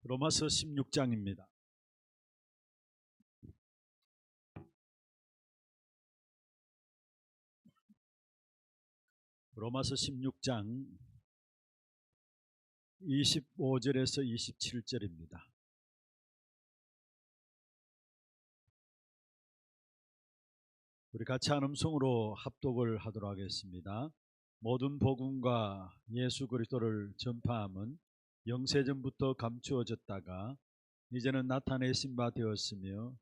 로마서 16장입니다. 로마서 16장 25절에서 27절입니다. 우리 같이 한 음성으로 합독을 하도록 하겠습니다. 모든 복음과 예수 그리스도를 전파함은 영세전부터 감추어졌다가 이제는 나타내신 바 되었으며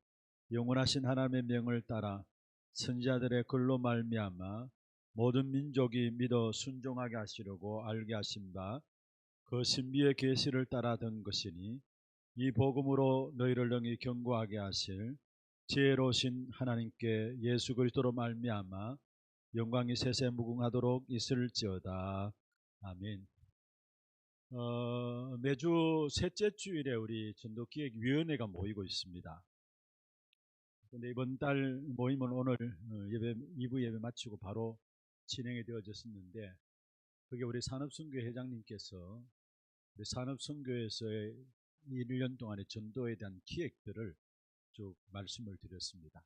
영원하신 하나님의 명을 따라 선지자들의 글로 말미암아 모든 민족이 믿어 순종하게 하시려고 알게 하신 바 그 신비의 계시를 따라 된 것이니 이 복음으로 너희를 능히 견고하게 하실 지혜로우신 하나님께 예수 그리스도로 말미암아 영광이 세세 무궁하도록 있을지어다. 아멘. 매주 셋째 주일에 우리 전도기획위원회가 모이고 있습니다. 그런데 이번 달 모임은 오늘 예배 2부 예배 마치고 바로 진행이 되어졌었는데, 그게 우리 산업선교회 회장님께서 우리 산업선교회에서의 1년 동안의 전도에 대한 기획들을 쭉 말씀을 드렸습니다.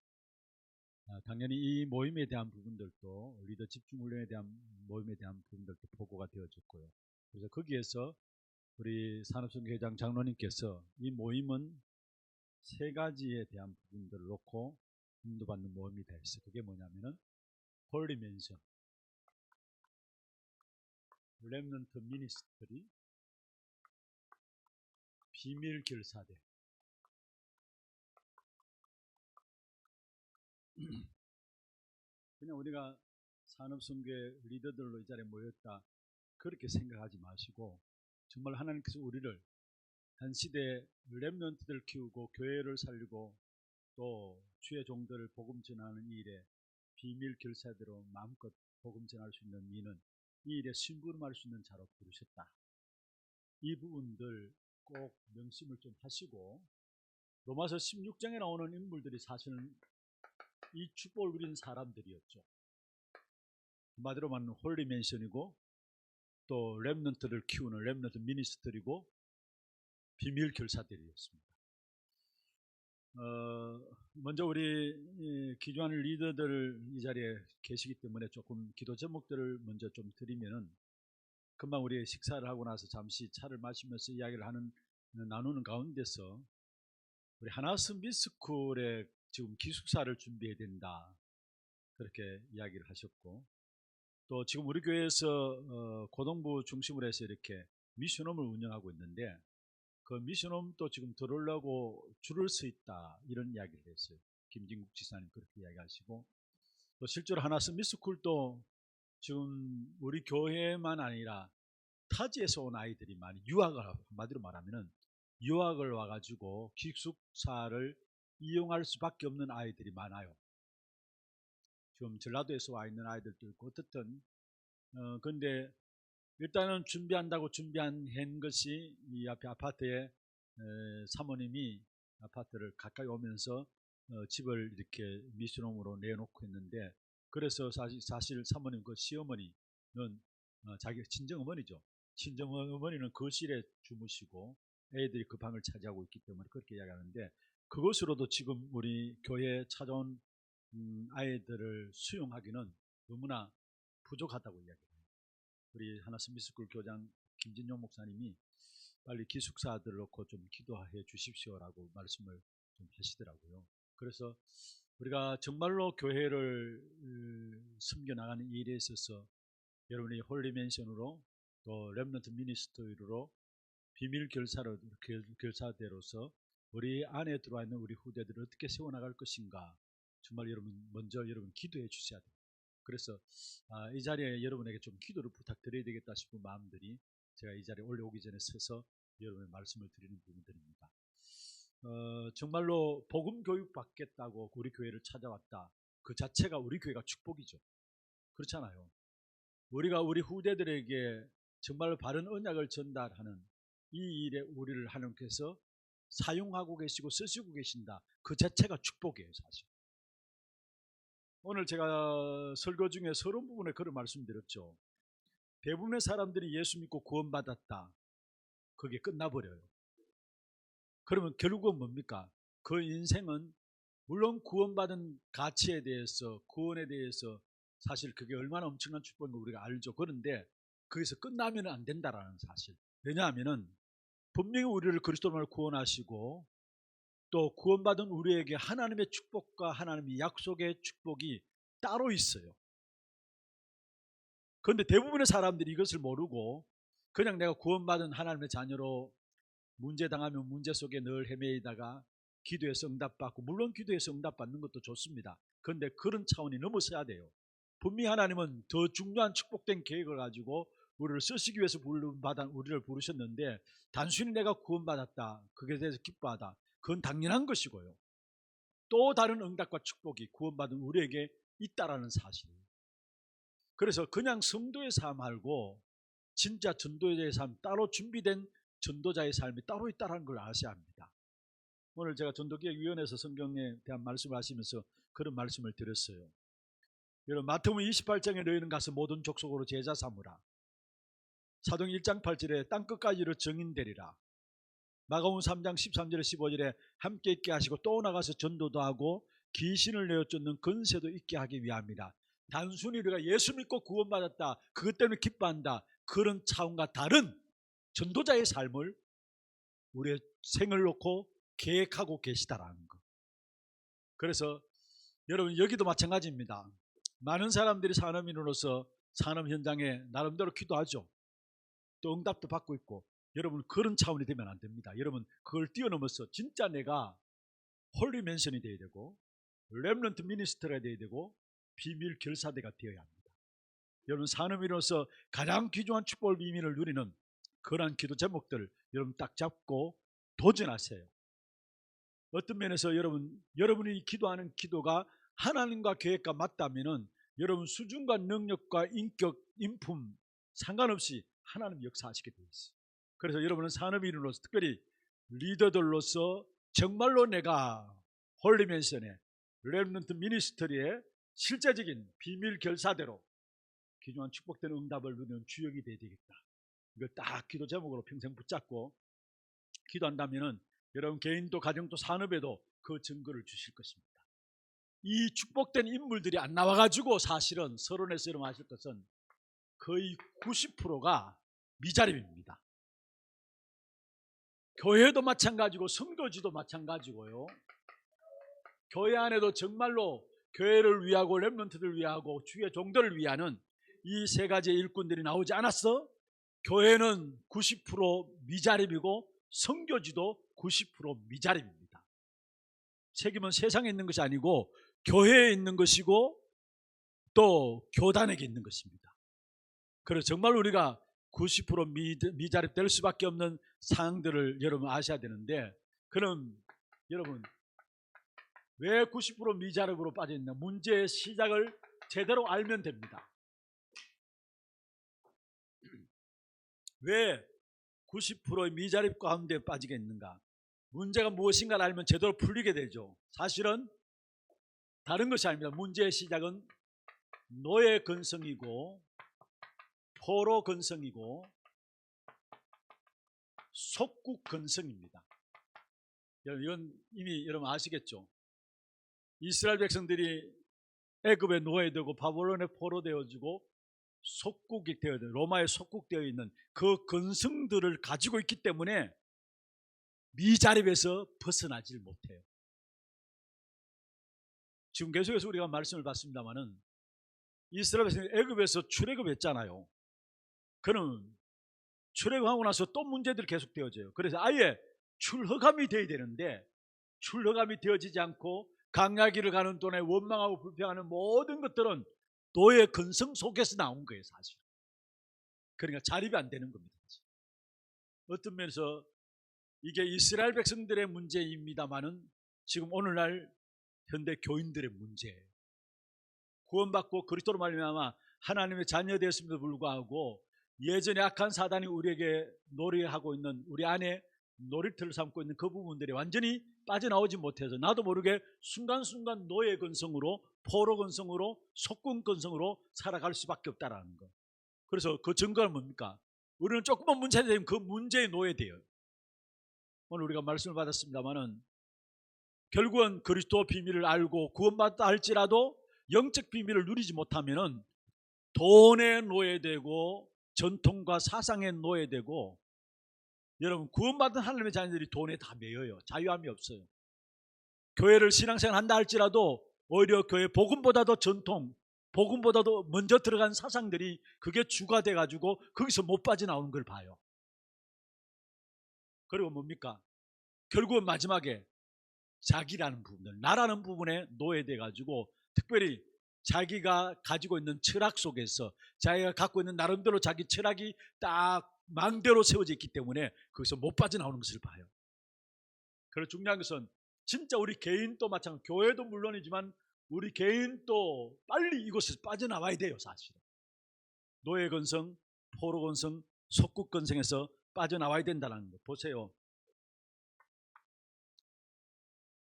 당연히 이 모임에 대한 부분들도 리더 집중훈련에 대한 모임에 대한 부분들도 보고가 되어졌고요. 그래서 거기에서 우리 산업선교회 회장 장로님께서 이 모임은 세 가지에 대한 부분들을 놓고 인도받는 모임이 다 있어요. 그게 뭐냐면은 홀리 맨션, 렘넌트 미니스트리, 비밀 결사대. 그냥 우리가 산업선교회 리더들로 이 자리에 모였다 그렇게 생각하지 마시고, 정말 하나님께서 우리를 한 시대 렘넌트들 키우고 교회를 살리고 또 주의 종들을 복음 전하는 이 일에 비밀 결사대로 마음껏 복음 전할 수 있는 이는 이 일에 심부름할 수 있는 자로 부르셨다. 이 부분들 꼭 명심을 좀 하시고, 로마서 16장에 나오는 인물들이 사실은 이 축복을 누린 사람들이었죠. 한마디로 말하면 홀리 맨션이고 또 렘넌트를 키우는 렘넌트 미니스트리고 비밀 결사들이었습니다. 먼저 우리 기존 리더들 이 자리에 계시기 때문에 조금 기도 제목들을 먼저 좀 드리면은, 금방 우리 식사를 하고 나서 잠시 차를 마시면서 이야기를 나누는 가운데서 우리 하나스 미스쿨에 지금 기숙사를 준비해야 된다 그렇게 이야기를 하셨고, 또 지금 우리 교회에서 고등부 중심으로 해서 이렇게 미션홈을 운영하고 있는데 그 미션홈도 지금 들어오려고 줄을 서 있다 이런 이야기를 했어요. 김진국 지사님 그렇게 이야기하시고, 또 실제로 하나스 미스쿨도 지금 우리 교회만 아니라 타지에서 온 아이들이 많이 유학을, 한마디로 말하면 유학을 와가지고 기숙사를 이용할 수밖에 없는 아이들이 많아요. 지금 전라도에서 와 있는 아이들도 있고 어떻든 근데 일단은 준비한다고 준비한 것이 이 앞에 아파트에 사모님이 아파트를 가까이 오면서 집을 이렇게 미션홈으로 내놓고 있는데, 그래서 사실 사모님 그 시어머니는 자기 친정어머니죠. 친정어머니는 거실에 주무시고 애들이 그 방을 차지하고 있기 때문에 그렇게 이야기하는데, 그것으로도 지금 우리 교회에 찾아온 아이들을 수용하기는 너무나 부족하다고 이야기해요. 우리 하나스 미스쿨 교장 김진용 목사님이 빨리 기숙사들 놓고 좀 기도해 주십시오라고 말씀을 좀 하시더라고요. 그래서 우리가 정말로 교회를 섬겨나가는 일에 있어서 여러분이 홀리맨션으로 또 렘넌트 미니스트리로 비밀 결사대로서 우리 안에 들어와 있는 우리 후대들을 어떻게 세워나갈 것인가, 정말 먼저 여러분 기도해 주셔야 돼요. 그래서 이 자리에 여러분에게 좀 기도를 부탁드려야 되겠다 싶은 마음들이 제가 이 자리에 올라오기 전에 서서 여러분의 말씀을 드리는 부분들입니다. 정말로 복음 교육 받겠다고 우리 교회를 찾아왔다, 그 자체가 우리 교회가 축복이죠. 그렇잖아요. 우리가 우리 후대들에게 정말 바른 언약을 전달하는 이 일에 우리를 하나님께서 사용하고 계시고 쓰시고 계신다, 그 자체가 축복이에요. 사실 오늘 제가 설교 중에 서론 부분에 그런 말씀드렸죠. 대부분의 사람들이 예수 믿고 구원받았다, 그게 끝나버려요. 그러면 결국은 뭡니까? 그 인생은 물론 구원받은 가치에 대해서, 구원에 대해서 사실 그게 얼마나 엄청난 축복인 거 우리가 알죠. 그런데 거기서 끝나면 안 된다라는 사실. 왜냐하면은 분명히 우리를 그리스도로 구원하시고 또 구원받은 우리에게 하나님의 축복과 하나님의 약속의 축복이 따로 있어요. 그런데 대부분의 사람들이 이것을 모르고 그냥 내가 구원받은 하나님의 자녀로 문제 당하면 문제 속에 늘 헤매이다가 기도해서 응답받고, 물론 기도해서 응답받는 것도 좋습니다. 그런데 그런 차원이 넘어서야 돼요. 분명히 하나님은 더 중요한 축복된 계획을 가지고 우리를 쓰시기 위해서 우리를 부르셨는데, 단순히 내가 구원받았다, 그게 대해서 기뻐하다, 그건 당연한 것이고요. 또 다른 응답과 축복이 구원받은 우리에게 있다라는 사실이에요. 그래서 그냥 성도의 삶 말고 진짜 전도자의 삶, 따로 준비된 전도자의 삶이 따로 있다는 걸 아셔야 합니다. 오늘 제가 전도기획위원회에서 성경에 대한 말씀을 하시면서 그런 말씀을 드렸어요. 여러분, 마태복음 28장에 너희는 가서 모든 족속으로 제자 삼으라. 사도행 1장 8절에 땅끝까지 이르러 증인되리라. 마가복음 3장 13절에 15절에 함께 있게 하시고 또 나가서 전도도 하고 귀신을 내어 쫓는 권세도 있게 하기 위함이라. 단순히 우리가 예수 믿고 구원받았다, 그것 때문에 기뻐한다, 그런 차원과 다른 전도자의 삶을 우리의 생을 놓고 계획하고 계시다라는 것. 그래서 여러분, 여기도 마찬가지입니다. 많은 사람들이 산업인으로서 산업 현장에 나름대로 기도하죠. 또 응답도 받고 있고, 여러분 그런 차원이 되면 안 됩니다. 여러분 그걸 뛰어넘어서 진짜 내가 홀리 맨션이 되어야 되고 렘넌트 미니스터가 되어야 되고 비밀 결사대가 되어야 합니다. 여러분 산업인으로서 가장 귀중한 축복의 비밀을 누리는 그러한 기도 제목들 여러분 딱 잡고 도전하세요. 어떤 면에서 여러분이 기도하는 기도가 하나님과 계획과 맞다면은 여러분 수준과 능력과 인격, 인품 상관없이 하나님 역사하시게 되어 있어요. 그래서 여러분은 산업인으로서, 특별히 리더들로서 정말로 내가 홀리맨션의 렘넌트 미니스터리의 실제적인 비밀 결사대로 귀중한 축복된 응답을 누리는 주역이 되어야 되겠다. 이걸 딱 기도 제목으로 평생 붙잡고 기도한다면은 여러분 개인도 가정도 산업에도 그 증거를 주실 것입니다. 이 축복된 인물들이 안 나와가지고 사실은 서론에서 하실 것은 거의 90%가 미자립입니다. 교회도 마찬가지고 성도지도 마찬가지고요. 교회 안에도 정말로 교회를 위하고 렘넌트들을 위하고 주의 종들을 위하는 이 세 가지의 일꾼들이 나오지 않았어? 교회는 90% 미자립이고 성교지도 90% 미자립입니다. 책임은 세상에 있는 것이 아니고 교회에 있는 것이고 또 교단에게 있는 것입니다. 그래서 정말 우리가 90% 미자립 될 수밖에 없는 상황들을 여러분 아셔야 되는데, 그럼 여러분 왜 90% 미자립으로 빠져있나? 문제의 시작을 제대로 알면 됩니다. 왜 90%의 미자립 가운데 빠지게 있는가? 문제가 무엇인가를 알면 제대로 풀리게 되죠. 사실은 다른 것이 아닙니다. 문제의 시작은 노예 근성이고 포로 근성이고 속국 근성입니다. 이건 이미 여러분 아시겠죠? 이스라엘 백성들이 애굽의 노예되고 바벨론의 포로 되어지고 속국이 되어 있는, 로마의 속국되어 있는 그 근성들을 가지고 있기 때문에 미자립에서 벗어나질 못해요. 지금 계속해서 우리가 말씀을 받습니다마는 이스라엘 백성이 애굽에서 출애굽했잖아요. 그럼 출애굽하고 나서 또 문제들이 계속 되어져요. 그래서 아예 출허감이 되어야 되는데 출허감이 되어지지 않고 강야길을 가는 동안에 원망하고 불평하는 모든 것들은 노예 근성 속에서 나온 거예요, 사실. 그러니까 자립이 안 되는 겁니다. 사실. 어떤 면에서 이게 이스라엘 백성들의 문제입니다만은 지금 오늘날 현대 교인들의 문제예요. 구원받고 그리스도로 말미암아 하나님의 자녀 되었음에도 불구하고 예전에 악한 사단이 우리에게 놀이하고 있는, 우리 안에 놀이터를 삼고 있는 그 부분들이 완전히 빠져나오지 못해서 나도 모르게 순간순간 노예 근성으로, 포로 근성으로, 속군 근성으로 살아갈 수밖에 없다라는 거. 그래서 그 증거는 뭡니까? 우리는 조금만 문제가 되면 그 문제에 노예돼요. 오늘 우리가 말씀을 받았습니다마는 결국은 그리스도 비밀을 알고 구원받다 할지라도 영적 비밀을 누리지 못하면은 돈에 노예되고 전통과 사상에 노예되고, 여러분 구원받은 하나님의 자녀들이 돈에 다 매여요. 자유함이 없어요. 교회를 신앙생활 한다 할지라도 오히려 교회 복음보다도 전통, 복음보다도 먼저 들어간 사상들이 그게 주가 돼가지고 거기서 못 빠져나오는 걸 봐요. 그리고 뭡니까? 결국은 마지막에 자기라는 부분들, 나라는 부분에 노예돼가지고 특별히 자기가 가지고 있는 철학 속에서 자기가 갖고 있는 나름대로 자기 철학이 딱 망대로 세워져 있기 때문에 거기서 못 빠져나오는 것을 봐요. 그래서 중요한 것은 진짜 우리 개인도 마찬가지, 교회도 물론이지만 우리 개인도 빨리 이곳에서 빠져나와야 돼요. 사실은 노예 근성, 포로 근성, 속국 근성에서 빠져나와야 된다는 거 보세요.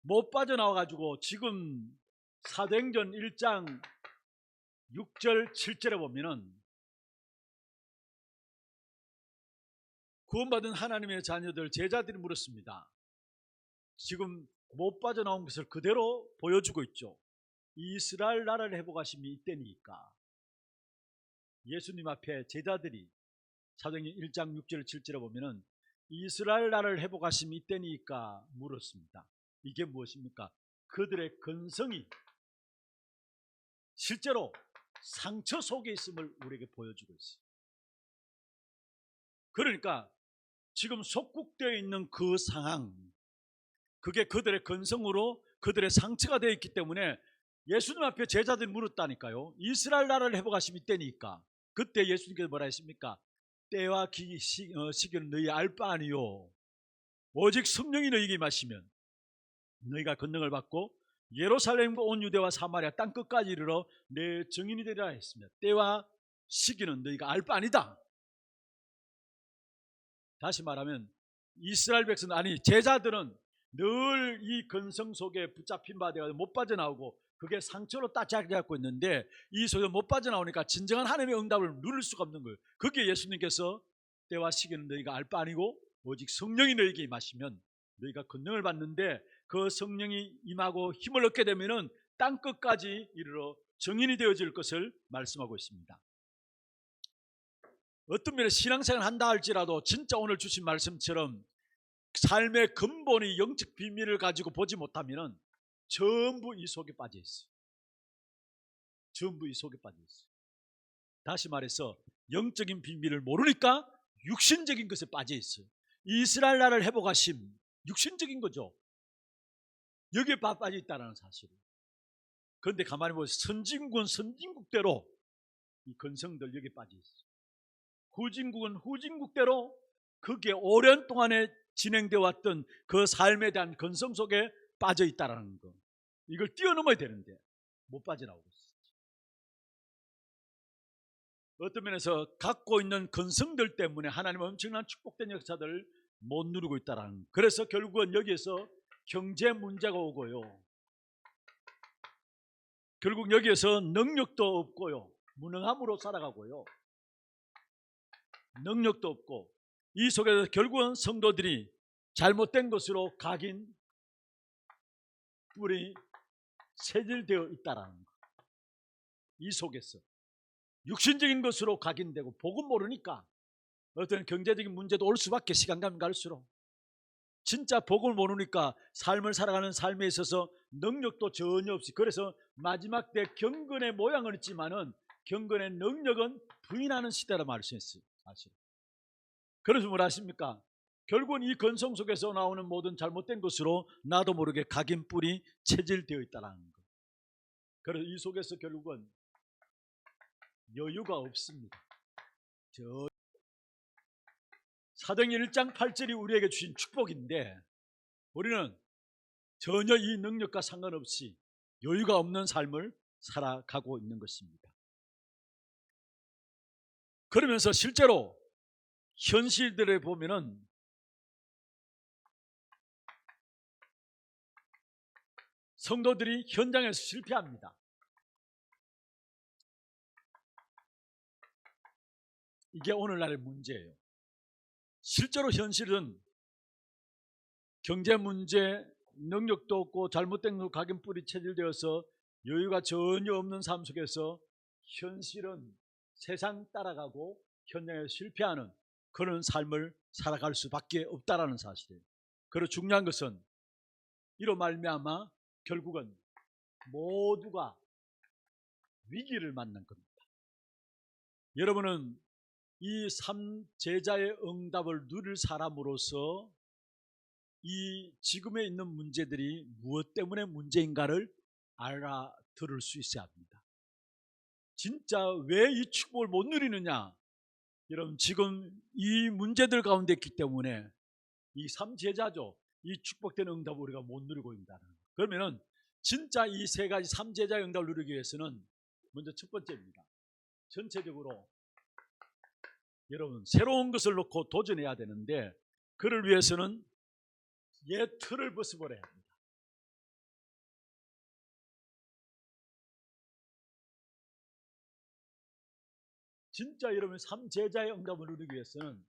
못 빠져나와가지고 지금 사도행전 1장 6절 7절에 보면은 구원받은 하나님의 자녀들 제자들이 물었습니다. 지금 못 빠져나온 것을 그대로 보여주고 있죠. 이스라엘 나라를 회복하심이 이때니까. 예수님 앞에 제자들이 사도행전 1장 6절 7절에 보면은 이스라엘 나라를 회복하심이 이때니까 물었습니다. 이게 무엇입니까? 그들의 근성이 실제로 상처 속에 있음을 우리에게 보여주고 있어요. 그러니까 지금 속국되어 있는 그 상황, 그게 그들의 근성으로 그들의 상처가 되어 있기 때문에 예수님 앞에 제자들이 물었다니까요. 이스라엘 나라를 회복하심이 때니까. 그때 예수님께서 뭐라 했습니까? 때와 시기는 너희 알 바 아니요, 오직 성령이 너희에게 임하시면 너희가 권능을 받고 예루살렘과 온 유대와 사마리아 땅 끝까지 이르러 내 증인이 되리라 했습니다. 때와 시기는 너희가 알 바 아니다. 다시 말하면 이스라엘 백성, 아니 제자들은 늘 이 근성 속에 붙잡힌 바 되어 못 빠져나오고 그게 상처로 따짝이 갖고 있는데 이 속에 못 빠져나오니까 진정한 하나님의 응답을 누릴 수가 없는 거예요. 거기에 예수님께서 때와 시기는 너희가 알 바 아니고 오직 성령이 너희에게 임하시면 너희가 권능을 받는데 그 성령이 임하고 힘을 얻게 되면은 땅 끝까지 이르러 증인이 되어질 것을 말씀하고 있습니다. 어떤 면에 신앙생활 한다 할지라도 진짜 오늘 주신 말씀처럼 삶의 근본이 영적 비밀을 가지고 보지 못하면 전부 이 속에 빠져 있어요. 전부 이 속에 빠져 있어요. 다시 말해서 영적인 비밀을 모르니까 육신적인 것에 빠져 있어요. 이스라엘 나라를 회복하심, 육신적인 거죠. 여기에 빠져 있다는 사실이에요. 그런데 가만히 보세요. 선진국은 선진국대로 이 근성들 여기 빠져 있어요. 후진국은 후진국대로 그게 오랜 동안에 진행되어 왔던 그 삶에 대한 근성 속에 빠져 있다는 거. 이걸 뛰어넘어야 되는데 못 빠져나오고 있어요. 어떤 면에서 갖고 있는 근성들 때문에 하나님의 엄청난 축복된 역사들을 못 누리고 있다는 거. 그래서 결국은 여기에서 경제 문제가 오고요. 결국 여기에서 능력도 없고요. 무능함으로 살아가고요. 능력도 없고 이 속에서 결국은 성도들이 잘못된 것으로 각인 뿔이 세질되어 있다라는 거. 이 속에서 육신적인 것으로 각인되고 복음 모르니까 어떤 경제적인 문제도 올 수밖에, 시간 가면 갈수록. 진짜 복음을 모르니까 삶을 살아가는 삶에 있어서 능력도 전혀 없이, 그래서 마지막 때 경건의 모양은 있지만은 경건의 능력은 부인하는 시대라 말할 수 있어요. 사실. 그래서 뭘 아십니까? 결국은 이 근성 속에서 나오는 모든 잘못된 것으로 나도 모르게 각인 뿔이 체질되어 있다는 거. 그래서 이 속에서 결국은 여유가 없습니다. 사도행전 1장 8절이 우리에게 주신 축복인데 우리는 전혀 이 능력과 상관없이 여유가 없는 삶을 살아가고 있는 것입니다. 그러면서 실제로 현실들에 보면은 성도들이 현장에서 실패합니다. 이게 오늘날의 문제예요. 실제로 현실은 경제 문제, 능력도 없고 잘못된 각인뿔이 체질되어서 여유가 전혀 없는 삶 속에서 현실은 세상 따라가고 현장에 실패하는 그런 삶을 살아갈 수밖에 없다라는 사실이에요. 그리고 중요한 것은 이로 말미암아 결국은 모두가 위기를 만난 겁니다. 여러분은 이 3제자의 응답을 누릴 사람으로서 이 지금에 있는 문제들이 무엇 때문에 문제인가를 알아들을 수 있어야 합니다. 진짜 왜 이 축복을 못 누리느냐? 여러분, 지금 이 문제들 가운데 있기 때문에 이 3제자죠. 이 축복된 응답을 우리가 못 누리고 있다는 거예요. 그러면은 진짜 이 세 가지 3제자의 응답을 누리기 위해서는 먼저 첫 번째입니다. 전체적으로 여러분 새로운 것을 놓고 도전해야 되는데, 그를 위해서는 옛 틀을 벗어버려야 합니다. 진짜 여러분 3제자의 응답을 누리기 위해서는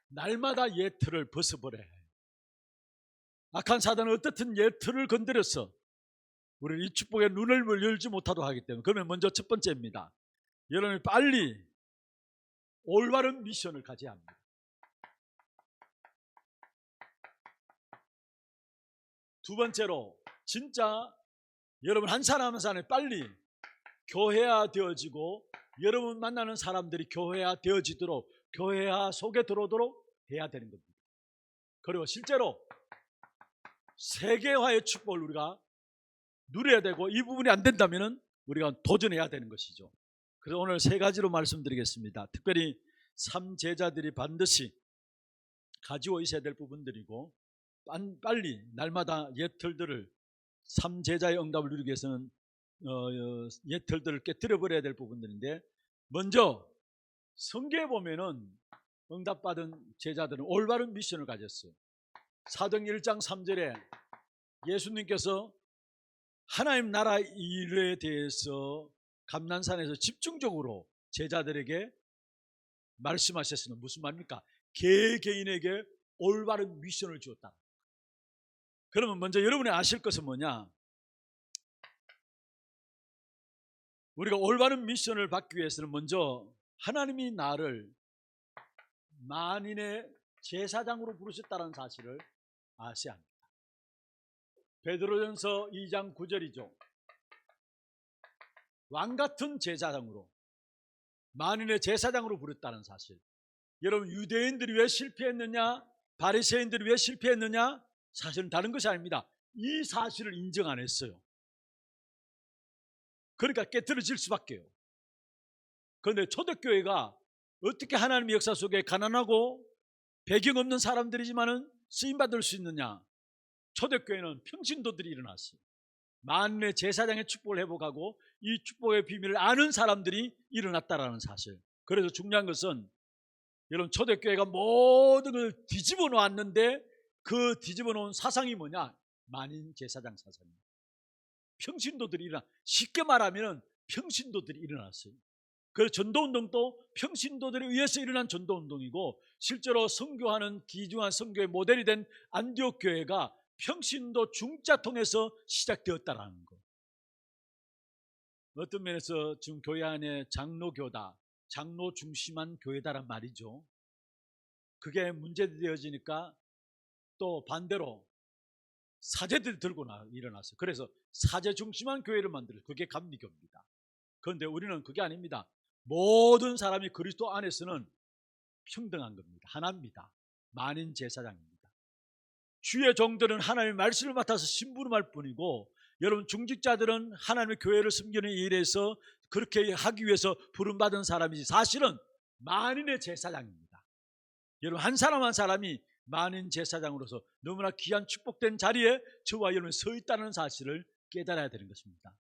날마다 옛 틀을 벗어버려야 해요. 악한 사단은 어떻든 옛 틀을 건드려서 우리는 이 축복의 눈을 열지 못하도록 하기 때문에, 그러면 먼저 첫 번째입니다. 여러분이 빨리 올바른 미션을 가져야 합니다. 두 번째로 진짜 여러분 한 사람 한 사람이 빨리 교회화 되어지고 여러분 만나는 사람들이 교회화 되어지도록, 교회화 속에 들어오도록 해야 되는 겁니다. 그리고 실제로 세계화의 축복을 우리가 누려야 되고, 이 부분이 안 된다면 우리가 도전해야 되는 것이죠. 그래서 오늘 세 가지로 말씀드리겠습니다. 특별히 3제자들이 반드시 가지고 있어야 될 부분들이고, 빨리 날마다 옛 틀들을 3제자의 응답을 누리기 위해서는 옛 틀들을 깨뜨려버려야 될 부분들인데, 먼저 성경에 보면은 응답받은 제자들은 올바른 미션을 가졌어요. 사도행 1장 3절에 예수님께서 하나님 나라 일에 대해서 감난산에서 집중적으로 제자들에게 말씀하셨으면 무슨 말입니까? 개개인에게 올바른 미션을 주었다. 그러면 먼저 여러분이 아실 것은 뭐냐? 우리가 올바른 미션을 받기 위해서는 먼저 하나님이 나를 만인의 제사장으로 부르셨다는 사실을 아셔야 합니다. 베드로전서 2장 9절이죠. 왕같은 제사장으로, 만인의 제사장으로 부르셨다는 사실. 여러분, 유대인들이 왜 실패했느냐, 바리새인들이 왜 실패했느냐? 사실은 다른 것이 아닙니다. 이 사실을 인정 안 했어요. 그러니까 깨트려질 수밖에요. 그런데 초대교회가 어떻게 하나님의 역사 속에 가난하고 배경 없는 사람들이지만은 쓰임받을 수 있느냐? 초대교회는 평신도들이 일어났어요. 만인의 제사장의 축복을 회복하고 이 축복의 비밀을 아는 사람들이 일어났다라는 사실. 그래서 중요한 것은 여러분, 초대교회가 모든 걸 뒤집어 놓았는데 그 뒤집어 놓은 사상이 뭐냐? 만인 제사장 사상입니다. 평신도들이 쉽게 말하면 평신도들이 일어났어요. 그래서 전도운동도 평신도들에 의해서 일어난 전도운동이고, 실제로 선교하는 귀중한 선교의 모델이 된 안디옥 교회가 평신도 중자 통해서 시작되었다라는 거. 어떤 면에서 지금 교회 안에 장로교다, 장로 중심한 교회다란 말이죠. 그게 문제되어지니까 또 반대로 사제들이 들고 일어났어요. 그래서 사제 중심한 교회를 만들어요. 그게 감리교입니다. 그런데 우리는 그게 아닙니다. 모든 사람이 그리스도 안에서는 평등한 겁니다. 하나입니다. 만인 제사장입니다. 주의 종들은 하나님의 말씀을 맡아서 심부름할 뿐이고, 여러분 중직자들은 하나님의 교회를 섬기는 일에서 그렇게 하기 위해서 부름받은 사람이지, 사실은 만인의 제사장입니다. 여러분 한 사람 한 사람이 만인 제사장으로서 너무나 귀한 축복된 자리에 저와 여러분이 서 있다는 사실을 깨달아야 되는 것입니다.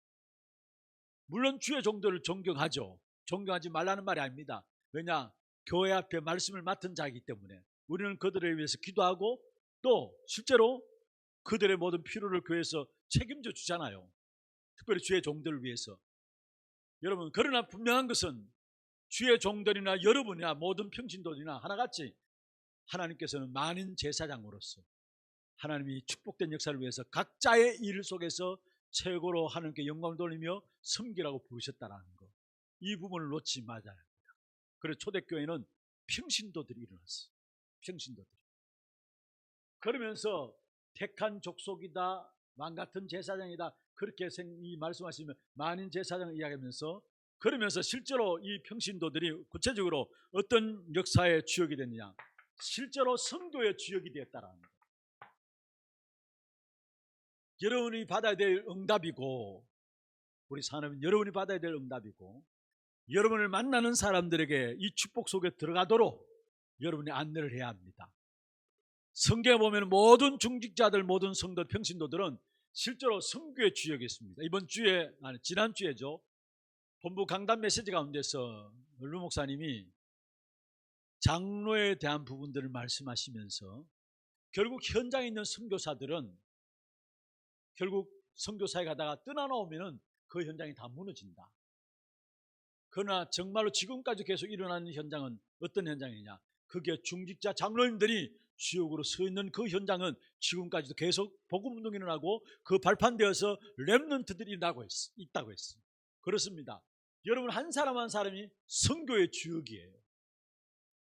물론 주의 종들을 존경하죠. 존경하지 말라는 말이 아닙니다. 왜냐? 교회 앞에 말씀을 맡은 자이기 때문에 우리는 그들을 위해서 기도하고 또 실제로 그들의 모든 필요를 교회에서 책임져 주잖아요. 특별히 주의 종들을 위해서. 여러분, 그러나 분명한 것은 주의 종들이나 여러분이나 모든 평신도들이나 하나같이 하나님께서는 만인 제사장으로서 하나님이 축복된 역사를 위해서 각자의 일 속에서 최고로 하나님께 영광을 돌리며 섬기라고 부르셨다는 것, 이 부분을 놓지 말아야 합니다. 그래서 초대교회는 평신도들이 일어났어요. 평신도들이. 그러면서 택한 족속이다, 왕같은 제사장이다, 그렇게 말씀하시면 만인 제사장을 이야기하면서, 그러면서 실제로 이 평신도들이 구체적으로 어떤 역사의 주역이 됐느냐, 실제로 성도의 주역이 되었다라는 거예요. 여러분이 받아야 될 응답이고, 우리 산업은 여러분이 받아야 될 응답이고, 여러분을 만나는 사람들에게 이 축복 속에 들어가도록 여러분이 안내를 해야 합니다. 성경에 보면 모든 중직자들, 모든 성도, 평신도들은 실제로 선교의 주역이 있습니다. 이번 주에, 지난주에죠, 본부 강단 메시지 가운데서 루 목사님이 장로에 대한 부분들을 말씀하시면서 결국 현장에 있는 선교사들은 결국 선교사에 가다가 떠나나오면 그 현장이 다 무너진다. 그러나 정말로 지금까지 계속 일어나는 현장은 어떤 현장이냐, 그게 중직자 장로님들이 주역으로 서 있는 그 현장은 지금까지도 계속 복음운동이 일어나고 그 발판되어서 렘넌트들이 있다고 했어요. 그렇습니다. 여러분 한 사람 한 사람이 선교의 주역이에요.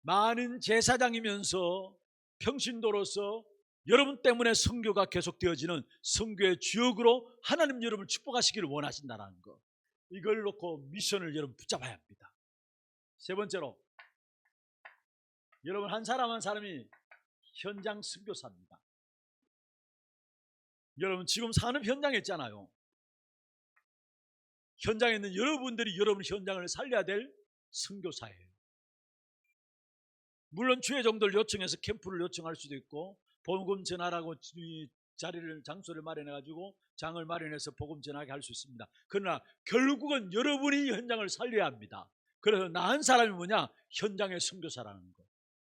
많은 제사장이면서 평신도로서 여러분 때문에 선교가 계속되어지는 선교의 주역으로 하나님 여러분을 축복하시기를 원하신다는 거, 이걸 놓고 미션을 여러분 붙잡아야 합니다. 세 번째로, 여러분 한 사람 한 사람이 현장 선교사입니다. 여러분 지금 산업 현장에 있잖아요. 현장에 있는 여러분들이 여러분 현장을 살려야 될 선교사예요. 물론 주의 종들 요청해서 캠프를 요청할 수도 있고, 복음 전하라고 장소를 마련해가지고 장을 마련해서 복음 전하게 할 수 있습니다. 그러나 결국은 여러분이 현장을 살려야 합니다. 그래서 나 한 사람이 뭐냐, 현장의 선교사라는 거.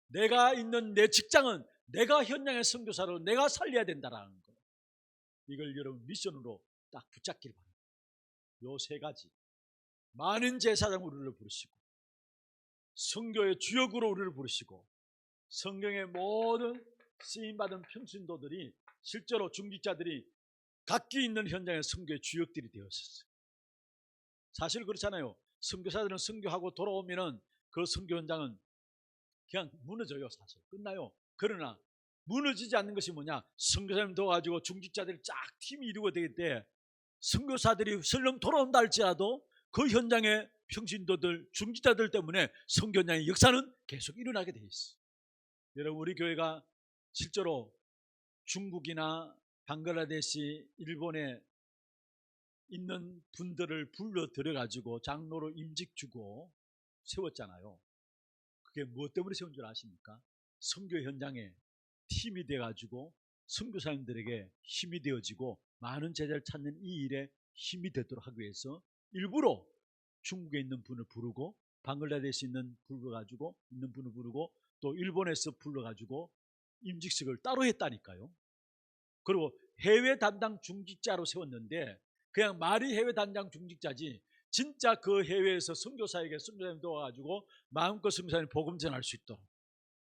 내가 있는 내 직장은 내가 현장의 선교사로 내가 살려야 된다라는 거, 이걸 여러분 미션으로 딱 붙잡기를 바랍니다. 요 세 가지, 많은 제사장으로 우리를 부르시고, 선교의 주역으로 우리를 부르시고, 성경의 모든 쓰임받은 평신도들이 실제로 중직자들이 각기 있는 현장의 선교의 주역들이 되었었어요. 사실 그렇잖아요. 선교사들은 선교하고 돌아오면은 그 선교 현장은 그냥 무너져요. 사실 끝나요. 그러나 무너지지 않는 것이 뭐냐, 선교사님 도와가지고 중직자들이 쫙 팀이 이루어지게 될 때 선교사들이 설령 돌아온다 할지라도 그 현장의 평신도들, 중직자들 때문에 선교 현장의 역사는 계속 일어나게 돼 있어요. 여러분 우리 교회가 실제로 중국이나 방글라데시, 일본에 있는 분들을 불러들여 가지고 장로로 임직 주고 세웠잖아요. 그게 무엇 때문에 세운 줄 아십니까? 선교 현장에 팀이 돼 가지고 선교사님들에게 힘이 되어지고 많은 제자를 찾는 이 일에 힘이 되도록 하기 위해서 일부러 중국에 있는 분을 부르고, 방글라데시에 있는 분을 부르고, 또 일본에서 불러가지고 임직식을 따로 했다니까요. 그리고 해외 담당 중직자로 세웠는데, 그냥 말이 해외 담당 중직자지 진짜 그 해외에서 선교사에게 선교사님 도와가지고 마음껏 선교사님 복음 전할 수 있도록,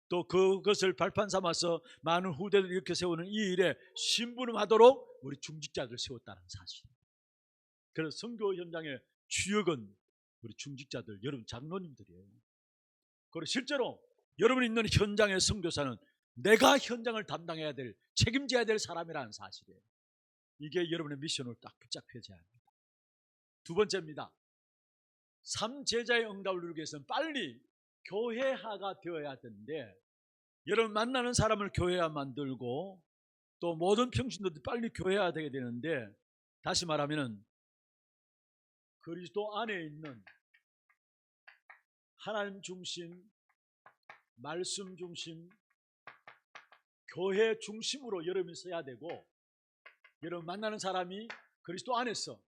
또 그것을 발판 삼아서 많은 후대들을 이렇게 세우는 이 일에 심부름하도록 우리 중직자들을 세웠다는 사실. 그래서 선교 현장의 주역은 우리 중직자들, 여러분 장로님들이에요. 그리고 실제로 여러분이 있는 현장의 선교사는 내가 현장을 담당해야 될, 책임져야 될 사람이라는 사실이에요. 이게 여러분의 미션을 딱 붙잡혀야 합니다. 두 번째입니다. 3제자의 응답을 누리기 위해서는 빨리 교회화가 되어야 되는데, 여러분 만나는 사람을 교회화 만들고, 또 모든 평신도들이 빨리 교회화 되게 되는데, 다시 말하면 그리스도 안에 있는 하나님 중심, 말씀 중심, 교회 중심으로 여러분이 서야 되고, 여러분 만나는 사람이 그리스도 안에서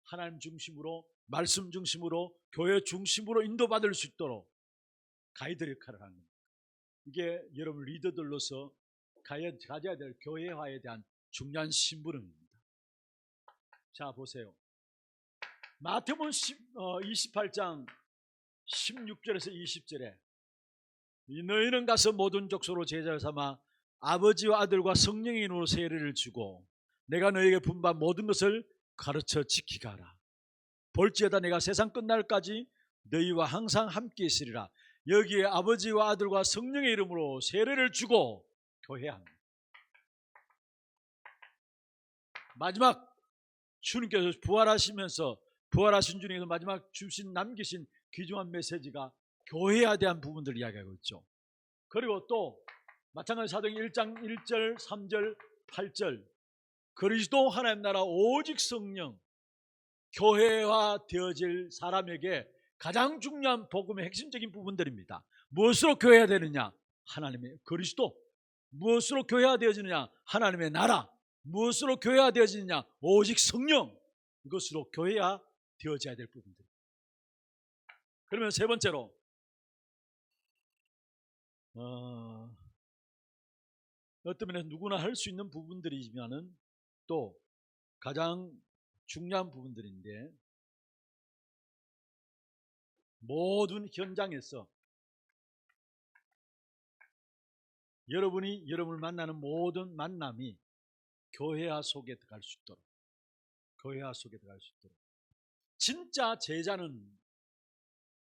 하나님 중심으로, 말씀 중심으로, 교회 중심으로 인도받을 수 있도록 가이드 역할을 하는 겁니다. 이게 여러분 리더들로서 가져야 될 교회화에 대한 중요한 심부름입니다. 자 보세요. 마태복음 28장 16절에서 20절에 너희는 가서 모든 족속으로 제자를 삼아 아버지와 아들과 성령의 이름으로 세례를 주고 내가 너에게 분부한 모든 것을 가르쳐 지키게 하라. 볼지어다 내가 세상 끝날까지 너희와 항상 함께 있으리라. 여기에 아버지와 아들과 성령의 이름으로 세례를 주고 교회합니다. 마지막 주님께서 부활하시면서 부활하신 주님께서 마지막 남기신 귀중한 메시지가 교회에 대한 부분들을 이야기하고 있죠. 그리고 또 마찬가지 사도행 1장 1절 3절 8절 그리스도 하나님 나라 오직 성령 교회화 되어질 사람에게 가장 중요한 복음의 핵심적인 부분들입니다. 무엇으로 교회화 되느냐? 하나님의 그리스도. 무엇으로 교회화 되어지느냐? 하나님의 나라. 무엇으로 교회화 되어지느냐? 오직 성령. 이것으로 교회화 되어져야 될 부분들. 그러면 세 번째로 어떤 면에서 누구나 할 수 있는 부분들이지만은 또 가장 중요한 부분들인데 모든 현장에서 여러분이 여러분을 만나는 모든 만남이 교회화 속에 들어갈 수 있도록 교회화 속에 들어갈 수 있도록 진짜 제자는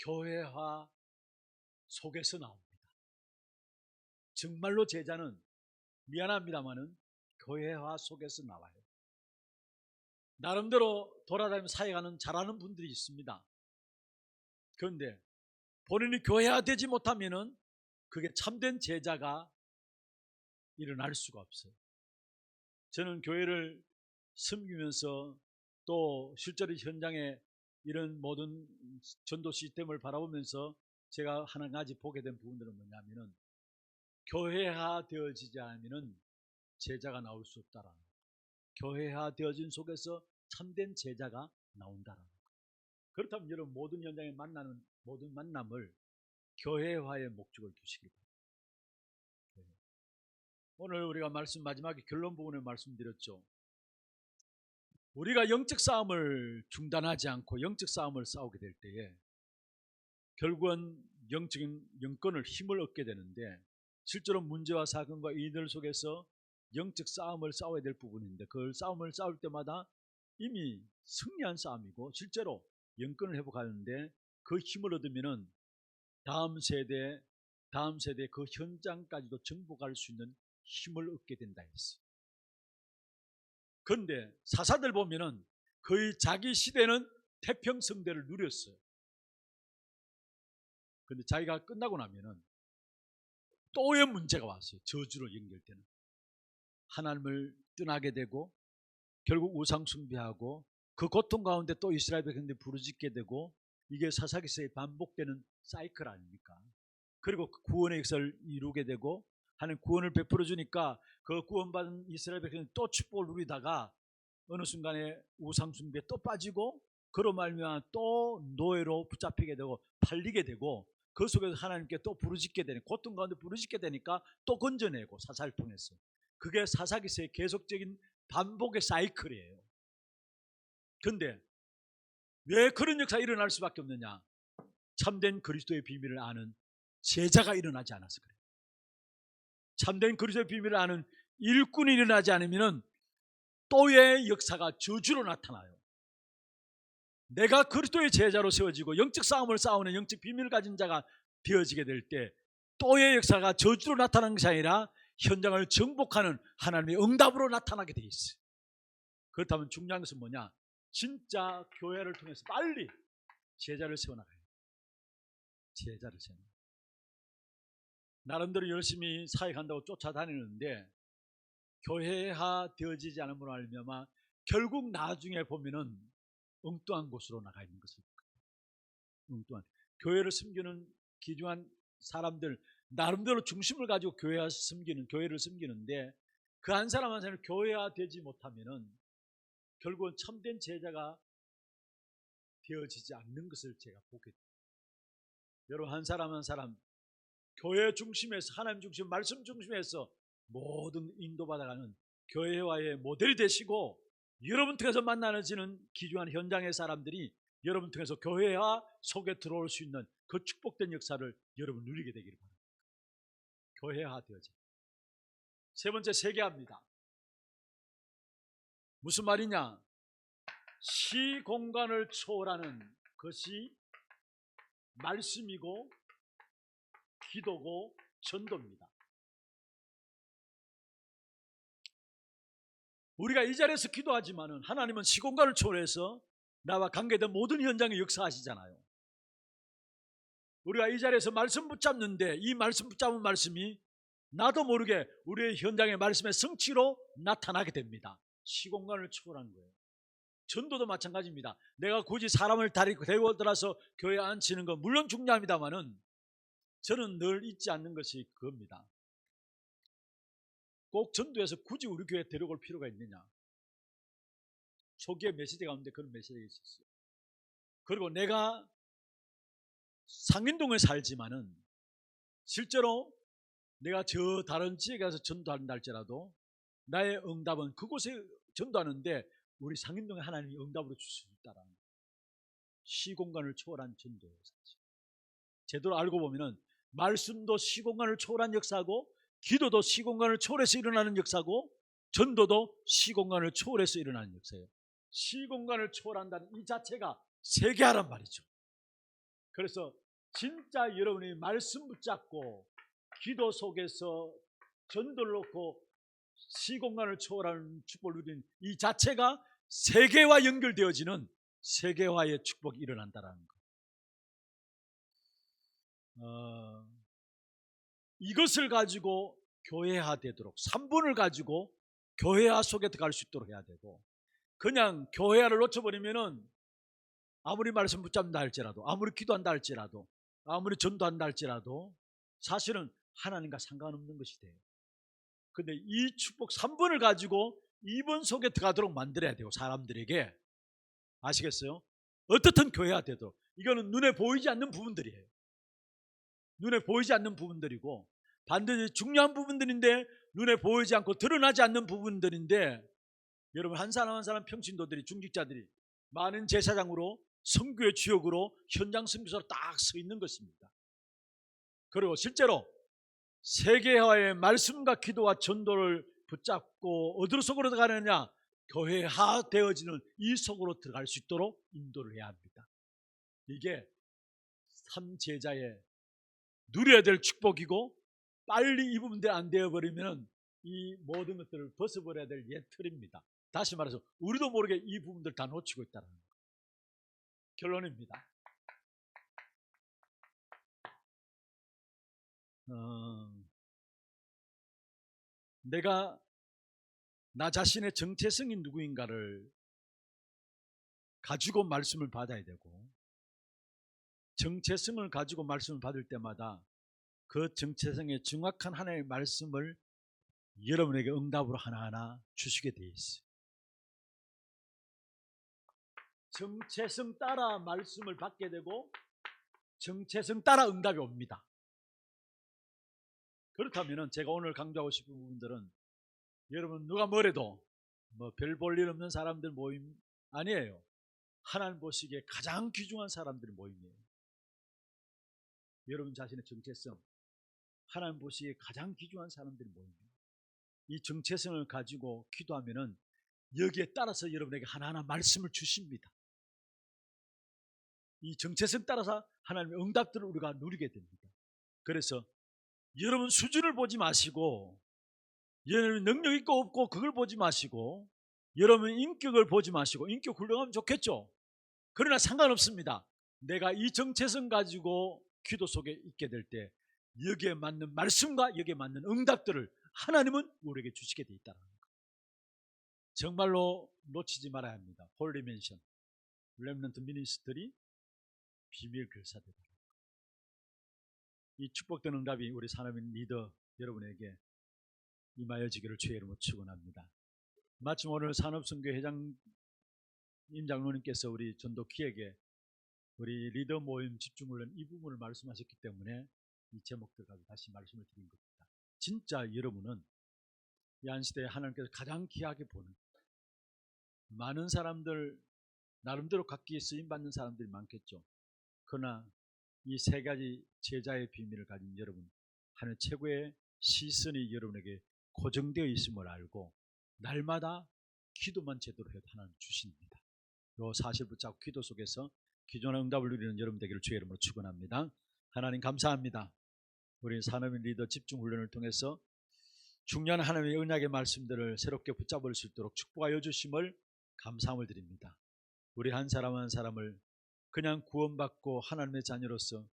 교회화 속에서 나옵니다. 정말로 제자는 미안합니다만은 교회화 속에서 나와요. 나름대로 돌아다니며 사역하는 잘하는 분들이 있습니다. 그런데 본인이 교회화되지 못하면은 그게 참된 제자가 일어날 수가 없어요. 저는 교회를 섬기면서 또 실제로 현장에 이런 모든 전도 시스템을 바라보면서 제가 한 가지 보게 된 부분들은 뭐냐면은 교회화 되어지지 않으면 제자가 나올 수 없다라는 거예요. 교회화 되어진 속에서 참된 제자가 나온다라는 거예요. 그렇다면 여러분 모든 현장에 만나는 모든 만남을 교회화의 목적을 두시기 바랍니다. 오늘 우리가 말씀 마지막에 결론 부분에 말씀드렸죠. 우리가 영적 싸움을 중단하지 않고 영적 싸움을 싸우게 될 때에 결국은 영적인 영권을 힘을 얻게 되는데 실제로 문제와 사건과 이들 속에서 영적 싸움을 싸워야 될 부분인데 그 싸움을 싸울 때마다 이미 승리한 싸움이고 실제로 영권을 회복하는데 그 힘을 얻으면은 다음 세대 그 현장까지도 정복할 수 있는 힘을 얻게 된다 했어요. 그런데 사사들 보면은 거의 자기 시대는 태평성대를 누렸어요. 그런데 자기가 끝나고 나면은 또의 문제가 왔어요. 저주로 연결되는. 하나님을 떠나게 되고 결국 우상 숭배하고 그 고통 가운데 또 이스라엘 백성들이 부르짖게 되고 이게 사사기서에 반복되는 사이클 아닙니까? 그리고 구원의 역사를 이루게 되고 하나님 구원을 베풀어 주니까 그 구원받은 이스라엘 백성들이 또 축복을 누리다가 어느 순간에 우상 숭배에 또 빠지고 그로 말미암아 또 노예로 붙잡히게 되고 팔리게 되고 그 속에서 하나님께 또 부르짖게 되는 고통 가운데 부르짖게 되니까 또 건져내고 사사를 통해서 그게 사사기서의 계속적인 반복의 사이클이에요. 그런데 왜 그런 역사가 일어날 수밖에 없느냐? 참된 그리스도의 비밀을 아는 제자가 일어나지 않아서 그래요. 참된 그리스도의 비밀을 아는 일꾼이 일어나지 않으면 또의 역사가 저주로 나타나요. 내가 그리스도의 제자로 세워지고 영적 싸움을 싸우는 영적 비밀을 가진 자가 되어지게 될 때 또의 역사가 저주로 나타나는 것이 아니라 현장을 정복하는 하나님의 응답으로 나타나게 돼 있어요. 그렇다면 중요한 것은 뭐냐? 진짜 교회를 통해서 빨리 제자를 세워나가요. 제자를 세워나가요. 나름대로 열심히 사역한다고 쫓아다니는데 교회화 되어지지 않은 분을 알면 결국 나중에 보면은 엉뚱한 곳으로 나가 있는 것을 엉뚱한 교회를 섬기는 귀중한 사람들 나름대로 중심을 가지고 교회를 섬기는데 그 한 사람 한 사람이 교회화 되지 못하면은 결국은 참된 제자가 되어지지 않는 것을 제가 보게 됩니다. 여러분 한 사람 한 사람 교회 중심에서 하나님 중심 말씀 중심에서 모든 인도받아가는 교회와의 모델이 되시고 여러분 통해서 만나지는 귀중한 현장의 사람들이 여러분 통해서 교회와 속에 들어올 수 있는 그 축복된 역사를 여러분 누리게 되기를 바랍니다. 교회화 되어져 세 번째, 세계화입니다. 무슨 말이냐? 시공간을 초월하는 것이 말씀이고 기도고 전도입니다. 우리가 이 자리에서 기도하지만은 하나님은 시공간을 초월해서 나와 관계된 모든 현장에 역사하시잖아요. 우리가 이 자리에서 말씀 붙잡는데 이 말씀 붙잡은 말씀이 나도 모르게 우리의 현장의 말씀의 성취로 나타나게 됩니다. 시공간을 초월한 거예요. 전도도 마찬가지입니다. 내가 굳이 사람을 데리고 들어서 교회에 앉히는 건 물론 중요합니다만은 저는 늘 잊지 않는 것이 그겁니다. 꼭 전도해서 굳이 우리 교회에 데려올 필요가 있느냐? 초기에 메시지 가운데 그런 메시지가 있었어요. 그리고 내가 상인동에 살지만은 실제로 내가 저 다른 지역에 가서 전도한다 할지라도 나의 응답은 그곳에 전도하는데 우리 상인동에 하나님이 응답으로 주실 수 있다라는 거예요. 시공간을 초월한 전도예요. 사실. 제대로 알고 보면은 말씀도 시공간을 초월한 역사고 기도도 시공간을 초월해서 일어나는 역사고 전도도 시공간을 초월해서 일어나는 역사예요. 시공간을 초월한다는 이 자체가 세계화란 말이죠. 그래서 진짜 여러분이 말씀 붙잡고 기도 속에서 전도를 놓고 시공간을 초월하는 축복을 누리는 이 자체가 세계와 연결되어지는 세계화의 축복이 일어난다는 것. 이것을 가지고 교회화 되도록 3분을 가지고 교회화 속에 들어갈 수 있도록 해야 되고 그냥 교회화를 놓쳐버리면은 아무리 말씀 붙잡는다 할지라도 아무리 기도한다 할지라도 아무리 전도한다 할지라도 사실은 하나님과 상관없는 것이 돼요. 근데 이 축복 3분을 가지고 2분 속에 들어가도록 만들어야 되고 사람들에게 아시겠어요? 어떻든 교회화 되도록 이거는 눈에 보이지 않는 부분들이에요. 눈에 보이지 않는 부분들이고 반드시 중요한 부분들인데 눈에 보이지 않고 드러나지 않는 부분들인데 여러분 한 사람 한 사람 평신도들이 중직자들이 많은 제사장으로 선교의 주역으로 현장 선교사로 딱 서 있는 것입니다. 그리고 실제로 세계화의 말씀과 기도와 전도를 붙잡고 어디로 속으로 들어가느냐? 교회화 되어지는 이 속으로 들어갈 수 있도록 인도를 해야 합니다. 이게 삼제자의 누려야 될 축복이고 빨리 이 부분들이 안 되어버리면 이 모든 것들을 벗어버려야 될 옛 틀입니다. 다시 말해서 우리도 모르게 이 부분들 다 놓치고 있다는 거. 결론입니다. 내가 나 자신의 정체성이 누구인가를 가지고 말씀을 받아야 되고 정체성을 가지고 말씀을 받을 때마다 그 정체성의 정확한 하나님의 말씀을 여러분에게 응답으로 하나하나 주시게 되어 있어요. 정체성 따라 말씀을 받게 되고 정체성 따라 응답이 옵니다. 그렇다면 제가 오늘 강조하고 싶은 부분들은 여러분 누가 뭐래도 별 볼 일 없는 사람들 모임 아니에요. 하나님 보시기에 가장 귀중한 사람들 모임이에요. 여러분 자신의 정체성 하나님 보시기에 가장 귀중한 사람들 모임이에요. 이 정체성을 가지고 기도하면은 여기에 따라서 여러분에게 하나하나 말씀을 주십니다. 이 정체성 따라서 하나님의 응답들을 우리가 누리게 됩니다. 그래서 여러분 수준을 보지 마시고 여러분 능력 있고 없고 그걸 보지 마시고 여러분 인격을 보지 마시고 인격 훌륭하면 좋겠죠. 그러나 상관없습니다. 내가 이 정체성 가지고 기도 속에 있게 될 때 여기에 맞는 말씀과 여기에 맞는 응답들을 하나님은 우리에게 주시게 돼 있다는 것. 정말로 놓치지 말아야 합니다. 홀리 맨션, 렘넌트 미니스트리 비밀 결사대다. 이 축복된 응답이 우리 사람인 리더 여러분에게 임하여지기를 주의 이름으로 축원합니다. 마침 오늘 산업선교 회장 임 장로님께서 우리 전도키에게 우리 리더 모임 집중훈련 이 부분을 말씀하셨기 때문에 이 제목들 가지고 다시 말씀을 드린 겁니다. 진짜 여러분은 이 안시대에 하나님께서 가장 귀하게 보는 많은 사람들 나름대로 각기 쓰임받는 사람들이 많겠죠. 그러나 이 세 가지 제자의 비밀을 가진 여러분 하나님 최고의 시선이 여러분에게 고정되어 있음을 알고 날마다 기도만 제대로 해도 하나님 주십니다. 이 사실 붙잡고 기도 속에서 기존의 응답을 누리는 여러분 되기를 주의 이름으로 축원합니다. 하나님 감사합니다. 우리 산업인 리더 집중 훈련을 통해서 중요한 하나님의 언약의 말씀들을 새롭게 붙잡을 수 있도록 축복하여 주심을 감사함을 드립니다. 우리 한 사람 한 사람을 그냥 구원받고 하나님의 자녀로서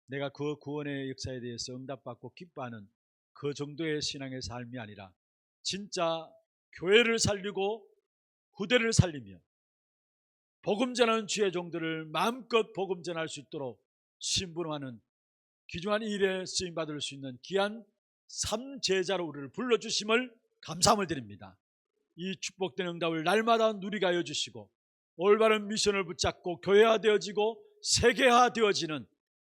내가 그 구원의 역사에 대해서 응답받고 기뻐하는 그 정도의 신앙의 삶이 아니라 진짜 교회를 살리고 후대를 살리며 복음 전하는 주의 종들을 마음껏 복음 전할 수 있도록 심부름하는 귀중한 일에 쓰임받을 수 있는 귀한 삼제자로 우리를 불러주심을 감사함을 드립니다. 이 축복된 응답을 날마다 누리게 하여 주시고 올바른 미션을 붙잡고 교회화되어지고 세계화되어지는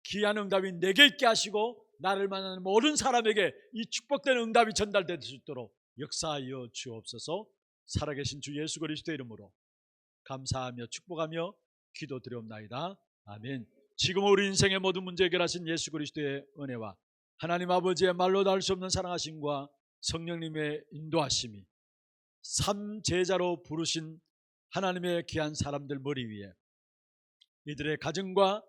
귀한 응답이 내게 있게 하시고 나를 만나는 모든 사람에게 이 축복된 응답이 전달될 수 있도록 역사하여 주옵소서. 살아계신 주 예수 그리스도의 이름으로 감사하며 축복하며 기도드리옵나이다. 아멘. 지금 우리 인생의 모든 문제 해결하신 예수 그리스도의 은혜와 하나님 아버지의 말로 닿을 수 없는 사랑하심과 성령님의 인도하심이 삼제자로 부르신 하나님의 귀한 사람들 머리 위에 이들의 가정과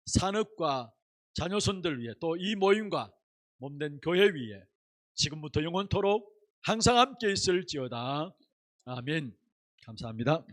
산업과 자녀손들 위에 또 이 모임과 몸된 교회 위에 지금부터 영원토록 항상 함께 있을지어다. 아멘. 감사합니다.